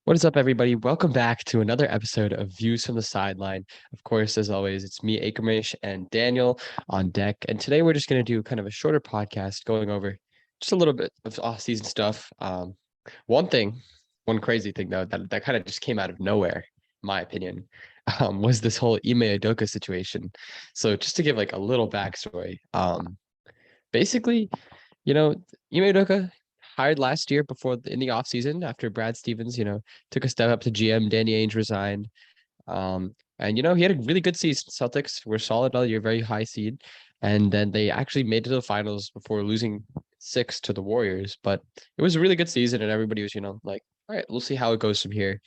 What is up, everybody? Welcome back to another episode of Views from the Sideline. Of course, as always, it's me, Akamish, and Daniel on deck. And today we're just going to do kind of a shorter podcast going over just a little bit of off-season stuff. One thing, one crazy thing though, that kind of just came out of nowhere, in my opinion, was this whole Ime Udoka situation. So just to give like a little backstory, basically, you know, Ime Udoka hired last year in the offseason after Brad Stevens, took a step up to GM. Danny Ainge resigned. And he had a really good season. Celtics were solid all year, very high seed. And then they actually made it to the finals before losing six to the Warriors. But it was a really good season, and everybody was, like, all right, we'll see how it goes from here.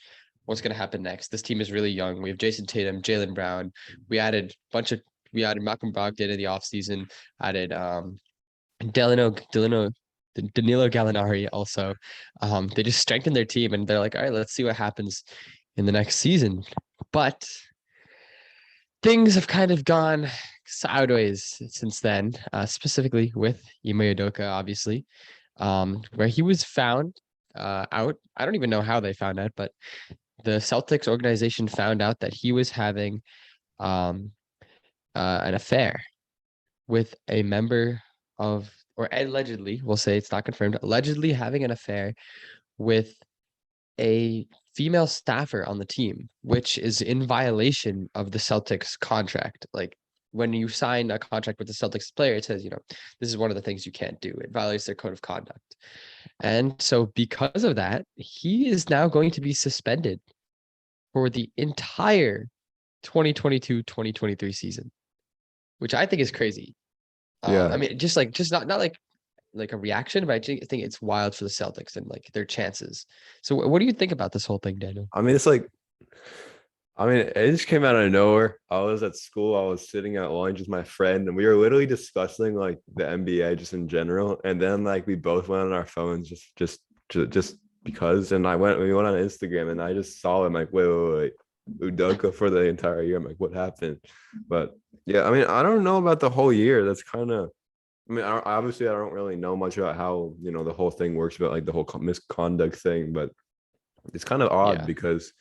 What's going to happen next? This team is really young. We have Jason Tatum, Jaylen Brown. We added Malcolm Brogdon in the offseason, added Danilo Gallinari also. They just strengthened their team, and they're like, all right, let's see what happens in the next season. But things have kind of gone sideways since then, specifically with Ime Udoka, obviously, where he was found out. I don't even know how they found out, but the Celtics organization found out that he was having um, an affair with a member of, or allegedly, we'll say it's not confirmed, allegedly having an affair with a female staffer on the team, which is in violation of the Celtics contract. Like when you sign a contract with the Celtics player, it says, this is one of the things you can't do. It violates their code of conduct. And so because of that, he is now going to be suspended for the entire 2022-2023 season, which I think is crazy. Yeah, I mean, just not like a reaction, but I think it's wild for the Celtics and like their chances. So what do you think about this whole thing, Daniel? it's like, it just came out of nowhere. I was at school, I was sitting at lunch with my friend, and we were literally discussing like the NBA just in general. And then like we both went on our phones just because. And we went on Instagram, and I just saw him like, wait, Udoka for the entire year. I'm like, what happened? But yeah, I don't know about the whole year. That's kind of. Obviously, I don't really know much about how the whole thing works about like the whole misconduct thing, but it's kind of odd Yeah. because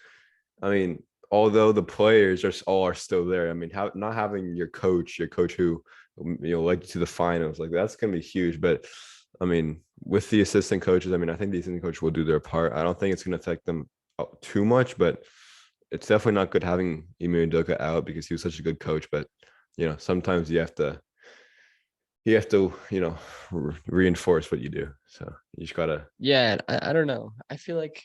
I mean, although the players all are still there, how not having your coach who led you to the finals, like that's gonna be huge. But with the assistant coaches, I think the assistant coach will do their part. I don't think it's gonna affect them too much, but it's definitely not good having Ime Udoka out because he was such a good coach. But sometimes you have to reinforce what you do. So you just gotta. Yeah, I don't know. I feel like,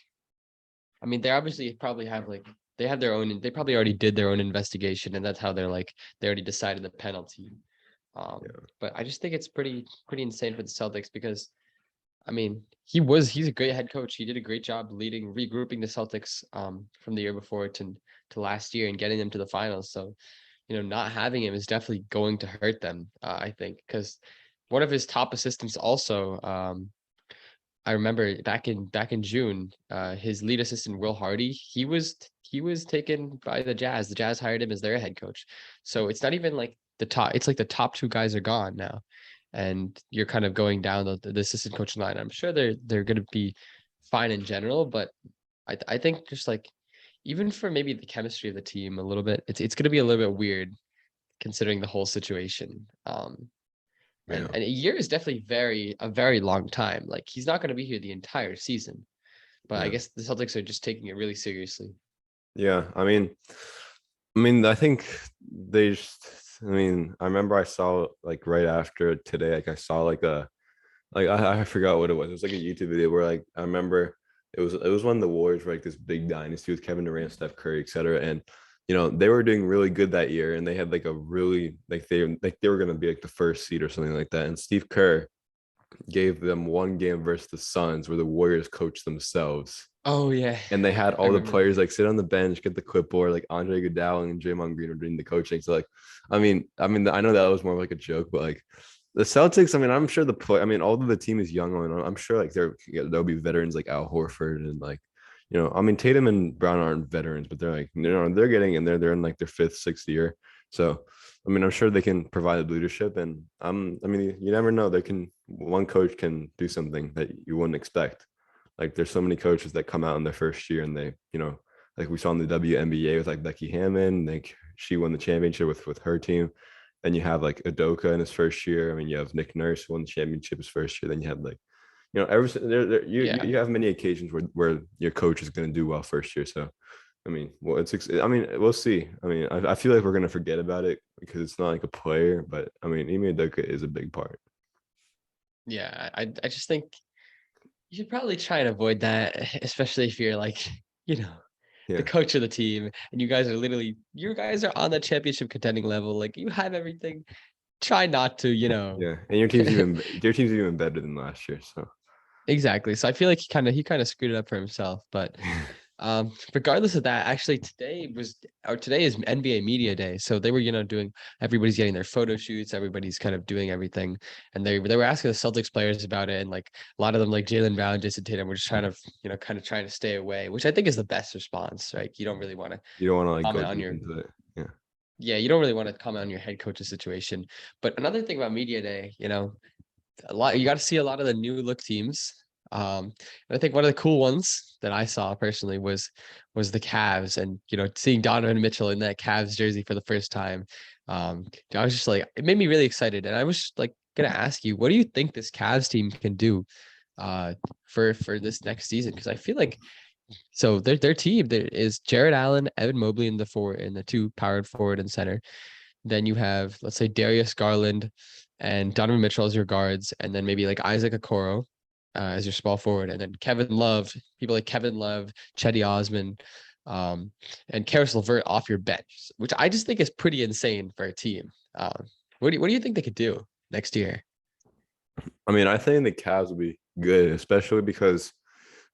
I mean, they obviously probably have like they have their own. They probably already did their own investigation, and that's how they already decided the penalty. Yeah. But I just think it's pretty insane for the Celtics because I mean, he's a great head coach. He did a great job regrouping the Celtics from the year before to last year and getting them to the finals. So, not having him is definitely going to hurt them, I think, because one of his top assistants also, I remember back in June, his lead assistant Will Hardy, he was taken by the Jazz. The Jazz hired him as their head coach. So it's not even like the top. It's like the top two guys are gone now, and you're kind of going down the assistant coaching line. I'm sure they're going to be fine in general, but I think just like even for maybe the chemistry of the team a little bit, it's going to be a little bit weird considering the whole situation. And Yeah. and a year is definitely a very long time. Like he's not going to be here the entire season, but I Yeah. guess the Celtics are just taking it really seriously. Yeah. I think they just. I remember I saw like right after today, like I saw I forgot what it was. It was like a YouTube video where like I remember it was one of the Warriors were like this big dynasty with Kevin Durant, Steph Curry, etc. And they were doing really good that year, and they had like a really they were gonna be like the first seed or something like that. And Steve Kerr gave them one game versus the Suns where the Warriors coached themselves. Oh yeah, And they had I all the remember that. players like sit on the bench, get the clipboard, like Andre Iguodala and Draymond Green were doing the coaching. So like, I know that was more like a joke, but like the Celtics, I'm sure although the team is young, I'm sure like there'll be veterans like Al Horford and like, Tatum and Brown aren't veterans, but they're like, they're getting in there. They're in like their fifth, sixth year. So, I'm sure they can provide leadership, and you never know. One coach can do something that you wouldn't expect. Like there's so many coaches that come out in their first year and they, like we saw in the WNBA with like Becky Hammon, like she won the championship with her team. Then you have like Udoka in his first year. I mean, you have Nick Nurse who won the championship his first year. Then you had like, Yeah. you have many occasions where your coach is going to do well first year. So, I mean, I mean, we'll see. I mean, I feel like we're going to forget about it because it's not like a player, but I mean, Ime Udoka is a big part. Yeah. I just think you should probably try and avoid that, especially if you're like, you know, the Yeah. coach of the team and you guys are on the championship contending level. Like you have everything. Try not to, Yeah. And your team's even better than last year. So, exactly. So I feel like he kind of screwed it up for himself. But regardless of that, actually today is NBA media day. So they were, doing everybody's getting their photo shoots, everybody's kind of doing everything. And they were asking the Celtics players about it. And like a lot of them, like Jalen Brown, Jason Tatum, were just trying to, kind of trying to stay away, which I think is the best response, right? You don't really want to you don't want to like go comment on deep your into it. Yeah. yeah, you don't really want to comment on your head coach's situation. But another thing about media day, a lot you got to see a lot of the new look teams. And I think one of the cool ones that I saw personally was the Cavs, and seeing Donovan Mitchell in that Cavs jersey for the first time. I was just like, it made me really excited, and I was like gonna ask you, what do you think this Cavs team can do for this next season? Because I feel like so their team there is Jared Allen, Evan Mobley in the two powered forward and center. Then you have, let's say, Darius Garland and Donovan Mitchell as your guards, and then maybe like Isaac Okoro as your small forward, and then Kevin Love, people like Kevin Love, Chetty Osman, and Karis LeVert off your bench, which I just think is pretty insane for a team. What do you think they could do next year? I mean, I think the Cavs will be good, especially because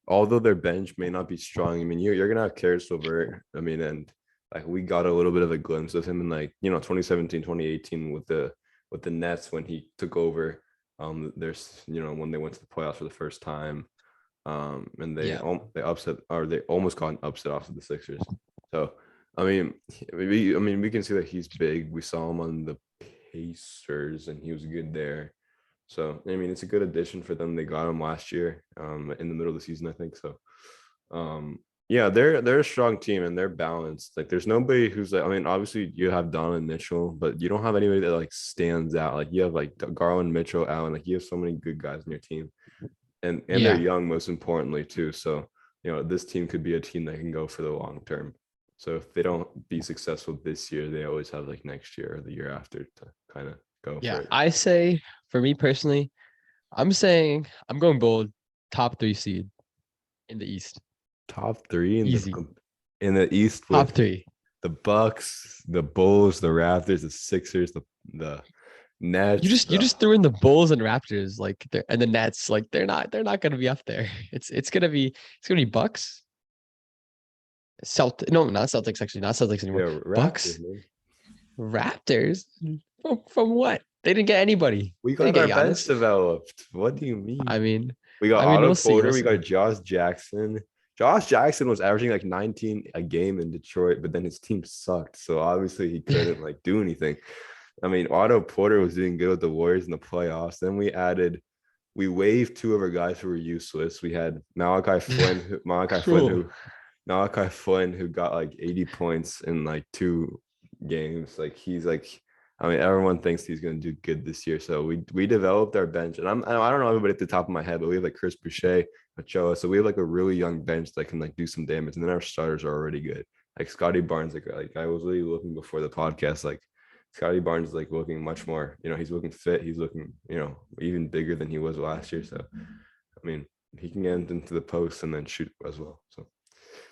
although their bench may not be strong, I mean, you're gonna have Karis LeVert. I mean, and like we got a little bit of a glimpse of him in like 2017, 2018 with the Nets when he took over. There's when they went to the playoffs for the first time, and Yeah, they upset or they almost got an upset off of the Sixers. So I mean, we can see that he's big. We saw him on the Pacers, and he was good there. So I mean, it's a good addition for them. They got him last year, in the middle of the season, I think. So, yeah, they're a strong team and they're balanced. Like, there's nobody who's like, I mean, obviously you have Donovan Mitchell, but you don't have anybody that like stands out. Like you have like Garland, Mitchell, Allen. Like you have so many good guys in your team, and they're yeah, young, most importantly too. So this team could be a team that can go for the long term. So if they don't be successful this year, they always have like next year or the year after to kind of go for yeah. it. I say for me personally, I'm saying I'm going bold, top three seed in the East, Top three easy, in the East top with three. the Bucks, the Bulls, the Raptors, the Sixers, the Nets. You just threw in the Bulls and Raptors and the Nets, like they're not going to be up there. It's gonna be Bucks, Celt no, not Celtics, actually, not Celtics anymore. Yeah, Raptors, Bucks, man. Raptors, from what? They didn't get anybody. We They didn't got our get bench Giannis. developed. What do you mean? I mean, We got I mean, Otto we'll see. Porter. We'll We see. got Josh Jackson. Josh Jackson was averaging like 19 a game in Detroit, but then his team sucked. So obviously he couldn't like do anything. I mean, Otto Porter was doing good with the Warriors in the playoffs. Then we waived two of our guys who were useless. We had True. Malachi Flynn, who got like 80 points in like 2 games. Like he's like, I mean, everyone thinks he's going to do good this year. So we developed our bench, and I don't know everybody at the top of my head, but we have like Chris Boucher, Ochoa. So we have like a really young bench that can like do some damage, and then our starters are already good. Like Scotty Barnes, like I was really looking before the podcast, like Scotty Barnes is like looking much more. He's looking fit. He's looking, even bigger than he was last year. So, I mean, he can get into the post and then shoot as well. So.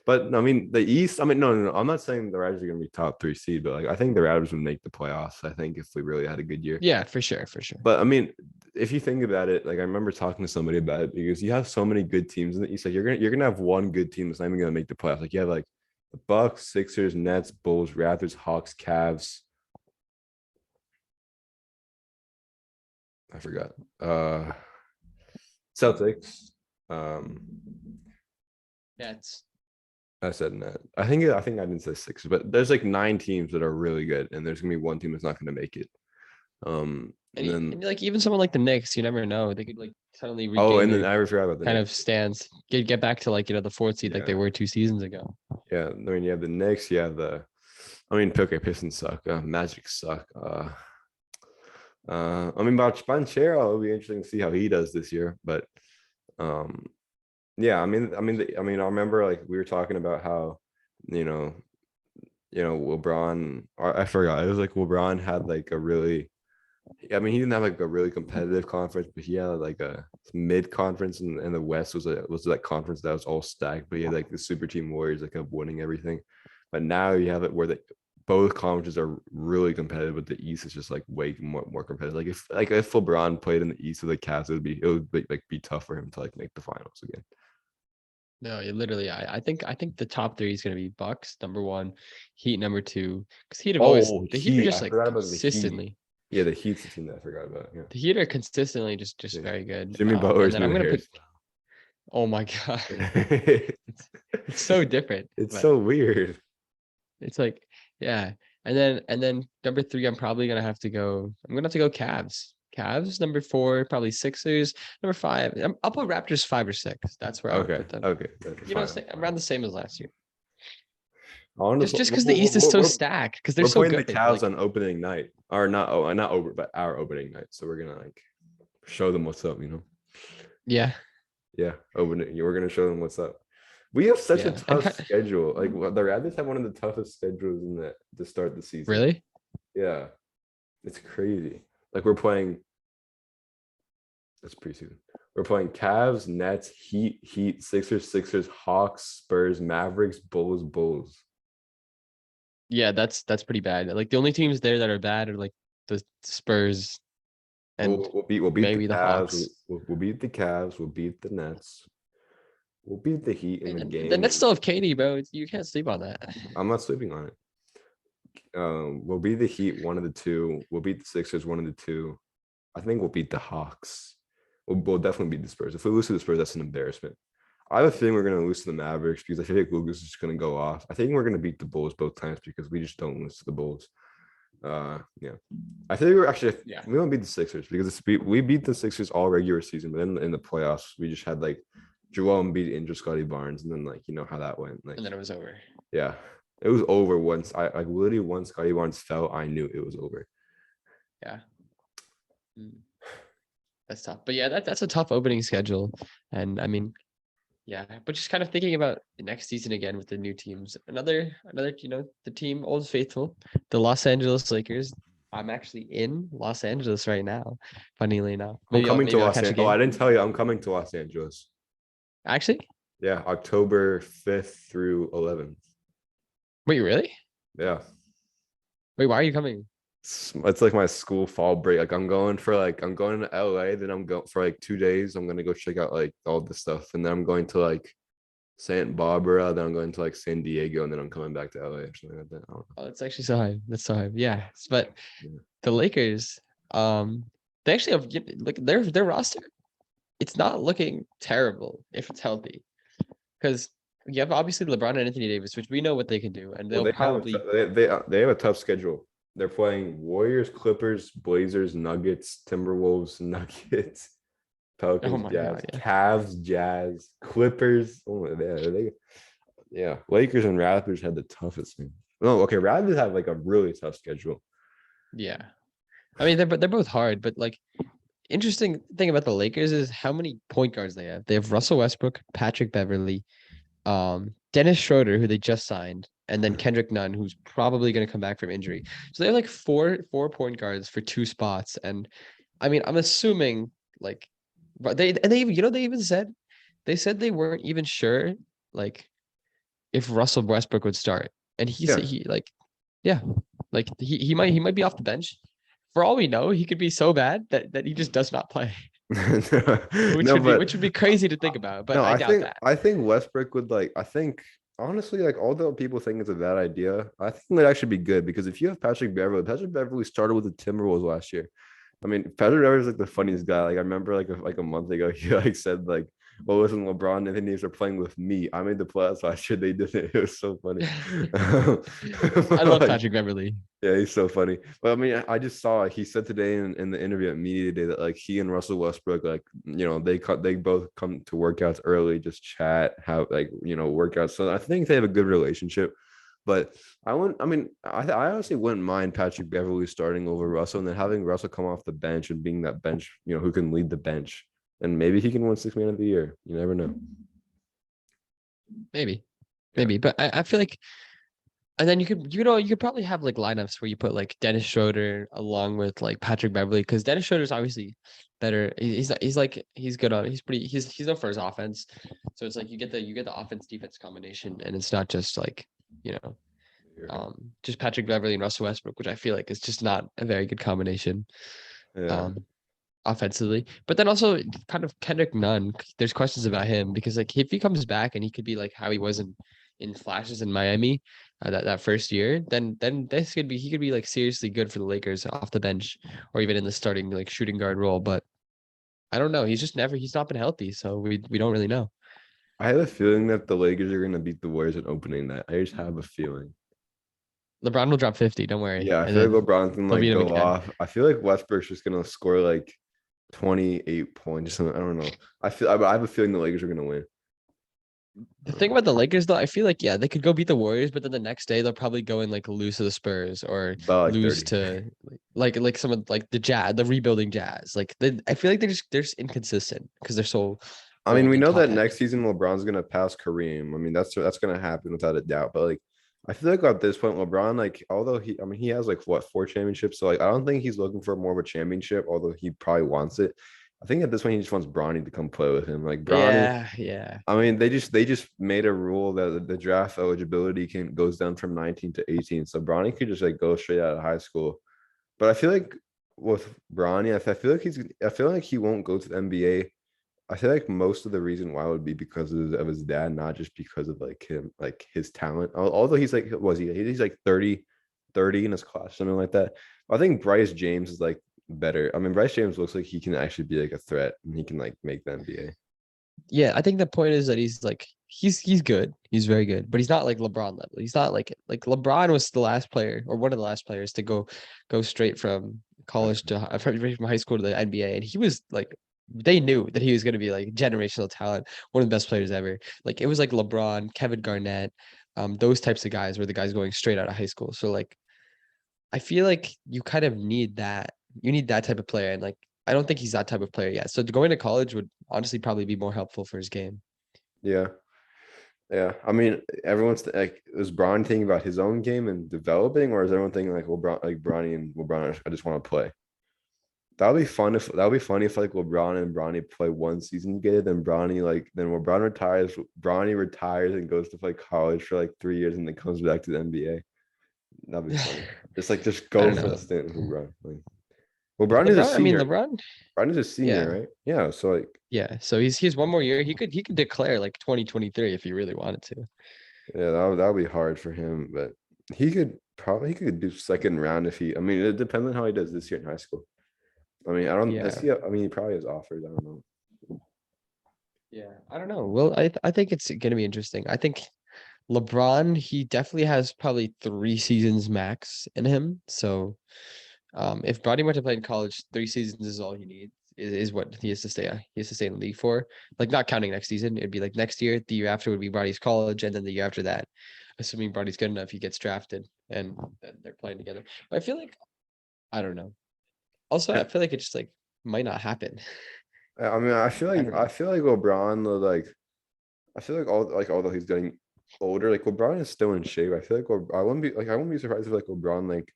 But I mean, the East. I mean, no. I'm not saying the Raptors are going to be top 3 seed, but like I think the Raptors would make the playoffs. I think if we really had a good year. Yeah, for sure, for sure. But I mean, if you think about it, like I remember talking to somebody about it because you have so many good teams in the East. Like you're gonna have one good team that's not even going to make the playoffs. Like you have like the Bucks, Sixers, Nets, Bulls, Raptors, Hawks, Cavs. I forgot. Celtics. Um, Yeah, it's I said net. I think I didn't say Sixers, but there's like 9 teams that are really good, and there's gonna be one team that's not gonna make it. Um, And then and like even someone like the Knicks, you never know. They could like suddenly oh, regain and then their I forgot about the kind Knicks. of stance, get back to like the fourth seed like they Yeah, were 2 seasons ago. yeah. I mean, you have the Knicks. You have I mean, okay, Pistons suck. Magic suck. I mean, about Banchero, it'll be interesting to see how he does this year. But um, yeah, I remember like we were talking about how you know, LeBron. Or I forgot. It was like LeBron had like a really. I mean, he didn't have like a really competitive conference, but he had like a mid conference, and the West was that conference that was all stacked. But he had like the super team Warriors that kept winning everything. But now you have it where both conferences are really competitive, but the East is just like way more competitive. Like if LeBron played in the East with the Cavs, it would be tough for him to like make the finals again. No, literally, I think the top three is gonna be Bucks number one, Heat number two, because Oh, the Heat are Heat! just I like forgot about the Heat. consistently Yeah, the Heat's the team that I forgot about. Yeah, the Heat are consistently just yeah. very good. Jimmy And Butler's then new I'm gonna put hairstyle. oh my god, it's it's so different, It's but so weird. it's like yeah. And then number three, I'm gonna have to go Cavs. Cavs, number four, probably Sixers. Number five, I'll put Raptors five or six. That's where I would Okay, put them. okay, that's fine. That's fine. Around the same as last year. I want to Just because the East is so stacked, because they're we're so playing the good. Cavs Like, on opening night, or not? Oh, not over, but our opening night. So we're gonna like show them what's up. yeah, Yeah, opening. We're gonna show them what's up. We have such a yeah. And tough schedule. Like the Raptors have one of the toughest schedules in the to start the season. really, Yeah, it's crazy. Like we're playing. That's preseason. We're playing Cavs, Nets, Heat, Sixers, Hawks, Spurs, Mavericks, Bulls. yeah, that's pretty bad. Like the only teams there that are bad are like the Spurs and We'll beat the maybe the Cavs. Hawks. We'll beat the Cavs. We'll beat the Nets. We'll beat the Heat in the And the game. Nets still have Katie, bro. You can't sleep on that. I'm not sleeping on it. We'll beat the Heat one of the two. We'll beat the Sixers one of the two. I think we'll beat the Hawks. We'll definitely beat the Spurs. If we lose to the Spurs, that's an embarrassment. I have a feeling we're going to lose to the Mavericks because I feel like Lucas is just going to go off. I think we're going to beat the Bulls both times because we just don't lose to the Bulls. Yeah. I think Yeah. we don't beat the Sixers because we beat the Sixers all regular season, but then in the playoffs we just had like Joel Embiid injured Scotty Barnes, and then like you know how that went. Like And then it was over. yeah, it was over once. I like literally once Scotty Barnes fell, I knew it was over. Yeah. Mm, that's tough. But yeah, that's a tough opening schedule. And I mean, yeah, but just kind of thinking about the next season again with the new teams. Another, the team Old Faithful, the Los Angeles Lakers. I'm actually in Los Angeles right now. Funnily enough, I'm coming to maybe I'll Los catch a Angeles. Oh, game. I didn't tell you. I'm coming to Los Angeles. Actually, Yeah, October 5th through 11th. wait, really? Yeah. Wait, why are you coming? It's like my school fall break. Like I'm going to LA, then I'm going for like 2 days. I'm gonna go check out like all this stuff, and then I'm going to like Santa Barbara, then I'm going to like San Diego, and then I'm coming back to LA or something like that. I don't Oh, that's actually so high. That's so high. Yeah, but know. the Lakers, they actually have like their roster. It's not looking terrible if it's healthy, because you have obviously LeBron and Anthony Davis, which we know what they can do, and Well, they'll probably. they have a tough schedule. They're playing Warriors, Clippers, Blazers, Nuggets, Timberwolves, Nuggets, Oh Pelicans, my Jazz, god, yeah, Cavs, Jazz, Clippers. Oh, yeah. Lakers and Raptors had the toughest thing. No, okay, Raptors have like a really tough schedule. yeah. I mean, they're both hard, but like interesting thing about the Lakers is how many point guards they have. They have Russell Westbrook, Patrick Beverly, Dennis Schroeder, who they just signed, and then Kendrick Nunn, who's probably going to come back from injury. So they have like four point guards for two spots, and I mean, I'm assuming like, but they even said they weren't even sure like if Russell Westbrook would start, and he Yeah. said yeah, like he might be off the bench. For all we know, he could be so bad that he just does not play, which No, would be but which would be crazy to think about. But no, I I doubt think that. I think Westbrook would like. I think honestly, like although people think it's a bad idea, I think it'd actually be good because if you have Patrick Beverly started with the Timberwolves last year. I mean, Patrick Beverly's like the funniest guy. Like I remember like a month ago, he like said like well, listen, LeBron and Anthony are playing with me. I made the playoffs last year. They didn't. It was so funny. I love Like, Patrick Beverly. yeah, he's so funny. But I mean, I just saw he said today in the interview at media today that like he and Russell Westbrook, like, they both come to workouts early, just chat, have like, workouts. So I think they have a good relationship. But I honestly wouldn't mind Patrick Beverly starting over Russell and then having Russell come off the bench and being that bench, who can lead the bench. And maybe he can win 6 Man of the Year. You never know. Maybe, Yeah. maybe. But I feel like, and then you could probably have like lineups where you put like Dennis Schroeder along with like Patrick Beverly, because Dennis Schroeder's obviously better. He's good on. He's known for his offense. So it's like you get the offense defense combination, and it's not just like, you know just Patrick Beverly and Russell Westbrook, which I feel like is just not a very good combination. Yeah. Um, Offensively. But then also kind of Kendrick Nunn, there's questions about him because like if he comes back and he could be like how he was in flashes in Miami, that first year, then this could be he could be like seriously good for the Lakers off the bench or even in the starting like shooting guard role. But I don't know. He's not been healthy, so we don't really know. I have a feeling that the Lakers are gonna beat the Warriors in opening night. I just have a feeling. LeBron will drop 50, don't worry. Yeah, I And feel like then LeBron can they'll like beat him go again. off. I feel like Westbrook's just gonna score like 28 points or something. I don't know. I have a feeling the Lakers are gonna win. The thing about the Lakers, though, I feel like yeah, they could go beat the Warriors, but then the next day they'll probably go and like lose to the Spurs or About like lose 30. to like some of like the Jazz, the rebuilding Jazz. I feel like they're just inconsistent because they're so I mean, old we and know top that heavy. next season LeBron's gonna pass Kareem. I mean, that's gonna happen without a doubt. But like, I feel like at this point, LeBron, like, although he has like what, 4 championships. So like, I don't think he's looking for more of a championship, although he probably wants it. I think at this point he just wants Bronny to come play with him. Like Bronny, Yeah, yeah, I mean, they just made a rule that the draft eligibility can goes down from 19 to 18. So Bronny could just like go straight out of high school. But I feel like with Bronny, I feel like he won't go to the NBA. I feel like most of the reason why would be because of his dad, not just because of like him, like his talent. Although he's like, he's like 30 in his class, something like that. I think Bryce James is like better. I mean, Bryce James looks like he can actually be like a threat and he can like make the NBA. yeah. I think the point is that he's good. He's very good, but he's not like LeBron level. He's not like LeBron was the last player or one of the last players to go straight from college to from high school to the NBA, and he was like they knew that he was going to be like generational talent, one of the best players ever. Like it was like LeBron, Kevin Garnett, those types of guys were the guys going straight out of high school. So like I feel like you kind of need that. You need that type of player, and like I don't think he's that type of player yet. So going to college would honestly probably be more helpful for his game. Yeah. Yeah. I mean, everyone's like, is Bron thinking about his own game and developing, or is everyone thinking like LeBron, like Bronny and LeBron, I just want to play? That would be funny if like LeBron and Bronny play one season together, then Bronny retires and goes to play college for like 3 years and then comes back to the NBA. That'd be funny. Just I go don't for a know. stint with LeBron. Like, LeBron is a LeBron, I mean senior. LeBron, Bron is a senior, yeah. right? Yeah. So like, Yeah. So he's one more year. He could declare like 2023 if he really wanted to. yeah, that would be hard for him, but he could do second round if he. I mean, it depends on how he does this year in high school. I mean, I don't. Does Yeah. he? I mean, he probably has offers. I don't know. Yeah. I don't know. Well, I think it's gonna be interesting. I think LeBron, he definitely has probably 3 seasons max in him. So if Bronny went to play in college, 3 seasons is all he needs. Is what he has to stay. He has to stay in the league for. Like not counting next season, it'd be like next year. The year after would be Bronny's college, and then the year after that, assuming Bronny's good enough, he gets drafted, and then they're playing together. But I feel like I don't know. Also, I feel like it just like might not happen. I mean, I don't I know. feel like LeBron, though, like I feel like although he's getting older, like LeBron is still in shape. I feel like I wouldn't be surprised if like LeBron like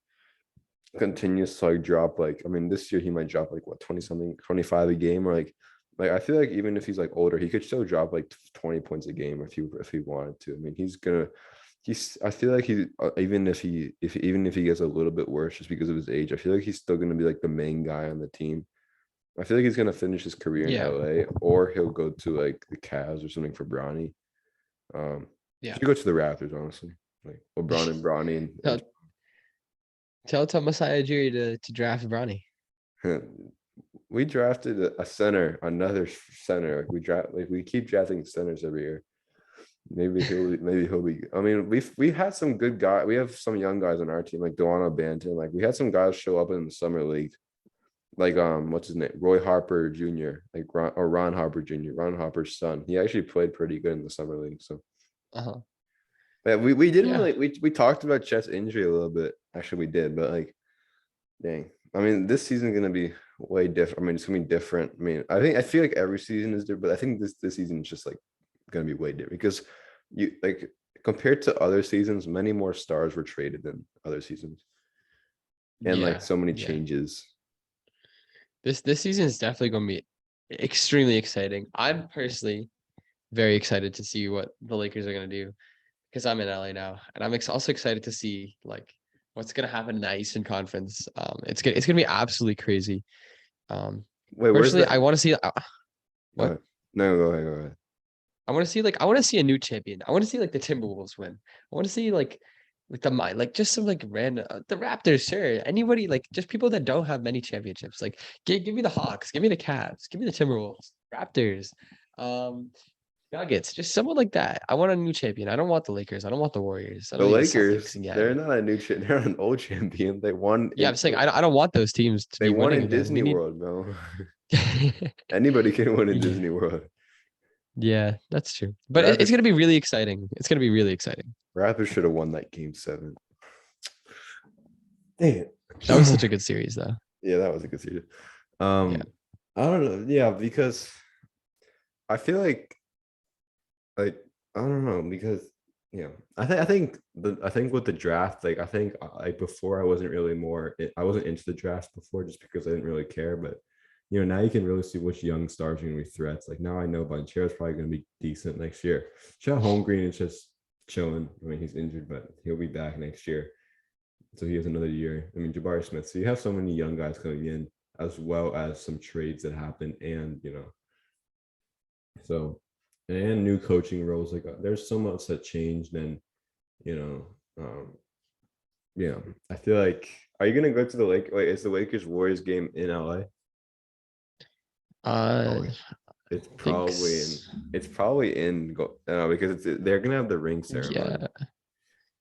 continues to like drop like, I mean, this year he might drop like what, 20 something, 25 a game, or like I feel like even if he's like older, he could still drop like 20 points a game if he wanted to. I mean, I feel like even if he gets a little bit worse just because of his age, I feel like he's still gonna be like the main guy on the team. I feel like he's gonna finish his career in Yeah, LA, or he'll go to like the Cavs or something for Bronny. He yeah. should go to the Raptors, honestly. Like LeBron and Bronny and Tell Messiah Ujiri to draft Bronny. we drafted a center, another center. Like we keep drafting centers every year. Maybe he'll be. I mean, we had some good guys. We have some young guys on our team, like Duano Banton. Like we had some guys show up in the summer league, like what's his name, Roy Harper Jr., like Ron Harper Jr., Ron Harper's son. He actually played pretty good in the summer league. So Uh-huh. yeah, we didn't Yeah. really we talked about Chet's injury a little bit. Actually, we did, but like, dang. I mean, this season's gonna be way different. I mean, it's gonna be different. I mean, I feel like every season is different, but I think this season is just like gonna be way different because you like compared to other seasons, many more stars were traded than other seasons, and like Yeah. so many Yeah. changes. This season is definitely going to be extremely exciting. I'm personally very excited to see what the Lakers are going to do because I'm in LA now, and I'm also excited to see like what's going to happen in the Eastern Conference. It's gonna be absolutely crazy. Um, Wait, where's Personally, that? I want to see Go what ahead. No, go ahead. Go ahead. I want to see a new champion. I want to see like the Timberwolves win. I want to see like the mind like just some like random the Raptors, sure. Anybody like just people that don't have many championships. Like give me the Hawks, give me the Cavs, give me the Timberwolves, Raptors, um, Nuggets, just someone like that. I want a new champion. I don't want the Lakers. I don't want the Warriors. I The don't need the Celtics Lakers, they're again. not a they're an old champion. Yeah, I'm saying I don't want those teams to They be won winning in again. We Disney need World, bro. Anybody can win in yeah, Disney World. yeah, that's true. But it's Raptors gonna be really exciting. It's gonna be really exciting. Raptors should have won that game 7. Dang it. That was such a good series, though. Yeah, that was a good season. Yeah. I don't know. Yeah, because I feel like I don't know because yeah, I think with the draft, like I think like before I wasn't really I wasn't into the draft before just because I didn't really care, but now you can really see which young stars are going to be threats. Like now I know Banchero's probably going to be decent next year. Chet Holmgren is just chilling. I mean, he's injured, but he'll be back next year. So he has another year. I mean, Jabari Smith. So you have so many young guys coming in, as well as some trades that happen, and so and new coaching roles. Like there's so much that changed, and you know, yeah. I feel like, are you gonna go to the Lake? Wait, is the Lakers Warriors game in LA? Uh, Probably. It's probably in. thinks It's probably in because they're gonna have the ring ceremony. yeah.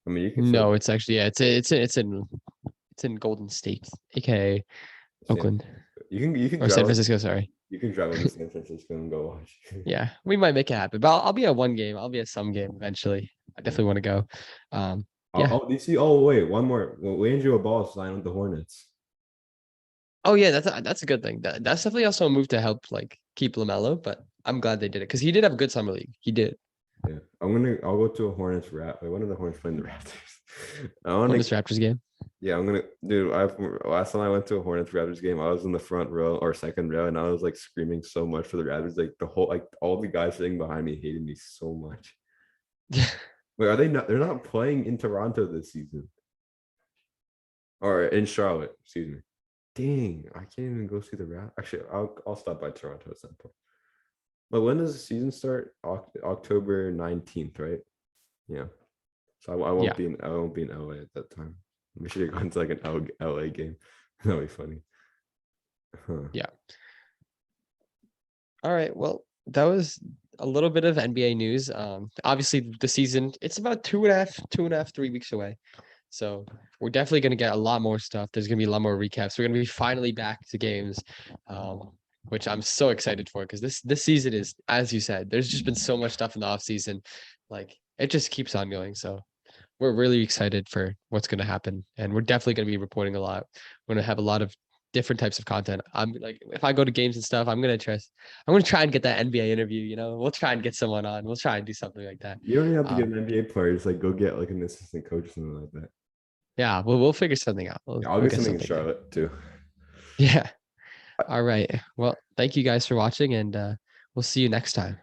I mean, you can still No, it's actually yeah. It's in Golden State, aka San Oakland Francisco. You can or San drive. Francisco. Sorry. You can drive into San Francisco and go watch. Yeah, we might make it happen, but I'll be at one game. I'll be at some game eventually. I definitely want to go. Yeah. Oh, do you see? Oh, wait, one more. Well, Andrew Ball signed with the Hornets. Oh yeah, that's a good thing. That's definitely also a move to help like keep LaMelo. But I'm glad they did it because he did have a good summer league. He did. Yeah, I'll go to a Hornets rap. Wait, when are the Hornets playing the Raptors? I want On to. this Raptors game. Yeah, I'm gonna, dude. Last time I went to a Hornets Raptors game, I was in the front row or second row, and I was like screaming so much for the Raptors. Like all the guys sitting behind me hated me so much. Wait, are they not? They're not playing in Toronto this season, or in Charlotte. Excuse me. Dang, I can't even go see the Raptors. Actually, I'll stop by Toronto at some point. But when does the season start? October 19th, right? Yeah. So I won't Yeah. be in LA at that time. We should have gone to like an LA game. That'd be funny. Huh. Yeah. All right. Well, that was a little bit of NBA news. Obviously the season, it's about 2.5, 3 weeks away. So we're definitely going to get a lot more stuff. There's going to be a lot more recaps. We're going to be finally back to games, which I'm so excited for because this season is, as you said, there's just been so much stuff in the off season. Like it just keeps on going. So we're really excited for what's going to happen. And we're definitely going to be reporting a lot. We're going to have a lot of different types of content. I'm like, if I go to games and stuff, I'm going to try and get that NBA interview, we'll try and get someone on. We'll try and do something like that. You don't even have to get an NBA player. Just like go get like an assistant coach or something like that. Yeah, we'll figure something out. I'll We'll get get something in something. Charlotte too. Yeah. All right. Well, thank you guys for watching and we'll see you next time.